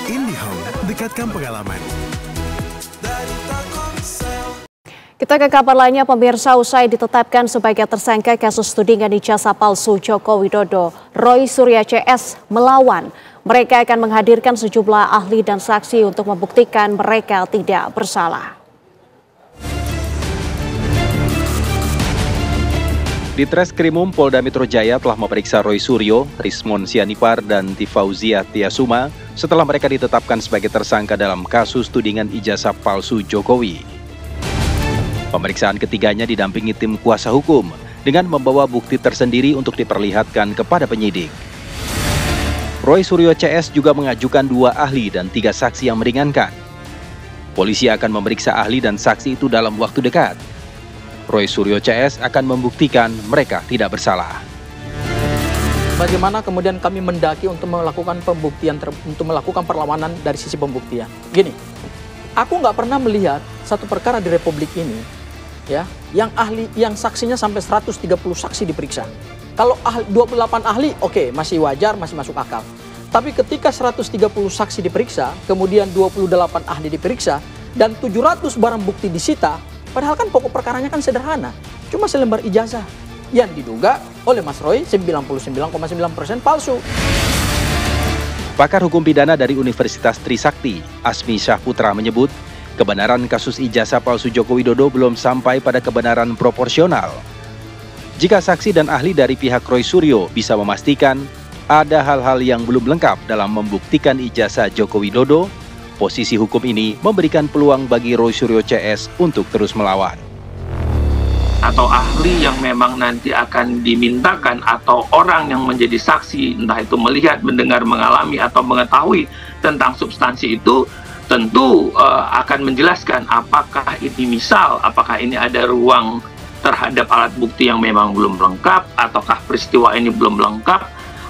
IndiHome, dekatkan pengalaman. Kita ke kabar lainnya, pemirsa. Usai ditetapkan sebagai tersangka kasus tudingan ijazah palsu Joko Widodo, Roy Suryo CS melawan. Mereka akan menghadirkan sejumlah ahli dan saksi untuk membuktikan mereka tidak bersalah. Ditreskrimum Polda Metro Jaya telah memeriksa Roy Suryo, Rismon Sianipar, dan Tifauzia Tiasuma setelah mereka ditetapkan sebagai tersangka dalam kasus tudingan ijazah palsu Jokowi. Pemeriksaan ketiganya didampingi tim kuasa hukum dengan membawa bukti tersendiri untuk diperlihatkan kepada penyidik. Roy Suryo CS juga mengajukan 2 ahli dan 3 saksi yang meringankan. Polisi akan memeriksa ahli dan saksi itu dalam waktu dekat. Roy Suryo CS akan membuktikan mereka tidak bersalah. Bagaimana kemudian kami mendaki untuk melakukan pembuktian, untuk melakukan perlawanan dari sisi pembuktian. Gini, aku nggak pernah melihat satu perkara di Republik ini, ya, yang ahli, yang saksinya sampai 130 saksi diperiksa. Kalau 28 ahli, oke, masih wajar, masih masuk akal. Tapi ketika 130 saksi diperiksa, kemudian 28 ahli diperiksa, dan 700 barang bukti disita, padahal kan pokok perkaranya kan sederhana, cuma selembar ijazah yang diduga oleh Mas Roy 99,9% palsu. Pakar hukum pidana dari Universitas Trisakti, Asmi Syahputra menyebut, kebenaran kasus ijazah palsu Joko Widodo belum sampai pada kebenaran proporsional. Jika saksi dan ahli dari pihak Roy Suryo bisa memastikan ada hal-hal yang belum lengkap dalam membuktikan ijazah Joko Widodo, posisi hukum ini memberikan peluang bagi Roy Suryo CS untuk terus melawan. Atau ahli yang memang nanti akan dimintakan atau orang yang menjadi saksi, entah itu melihat, mendengar, mengalami, atau mengetahui tentang substansi itu, tentu akan menjelaskan apakah ini misal, apakah ini ada ruang terhadap alat bukti yang memang belum lengkap, ataukah peristiwa ini belum lengkap,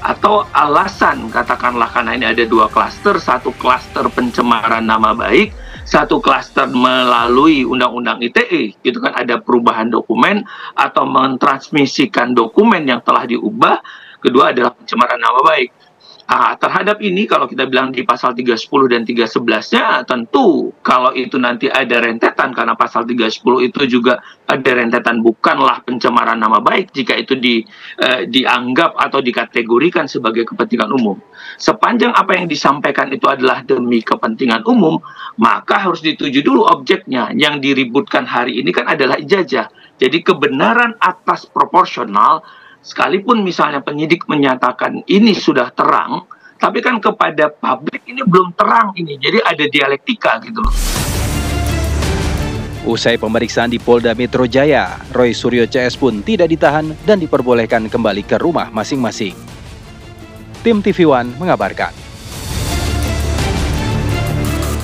atau alasan, katakanlah karena ini ada 2 klaster, satu klaster pencemaran nama baik, satu klaster melalui Undang-Undang ITE, itu kan ada perubahan dokumen atau mentransmisikan dokumen yang telah diubah, kedua adalah pencemaran nama baik. Terhadap ini kalau kita bilang di pasal 310 dan 311-nya, tentu kalau itu nanti ada rentetan, karena pasal 310 itu juga ada rentetan bukanlah pencemaran nama baik jika itu dianggap atau dikategorikan sebagai kepentingan umum. Sepanjang apa yang disampaikan itu adalah demi kepentingan umum, maka harus dituju dulu objeknya. Yang diributkan hari ini kan adalah ijazah. Jadi kebenaran atas proporsional, sekalipun misalnya penyidik menyatakan ini sudah terang, tapi kan kepada publik ini belum terang ini. Jadi ada dialektika gitu loh. Usai pemeriksaan di Polda Metro Jaya, Roy Suryo CS pun tidak ditahan dan diperbolehkan kembali ke rumah masing-masing. Tim TV One mengabarkan.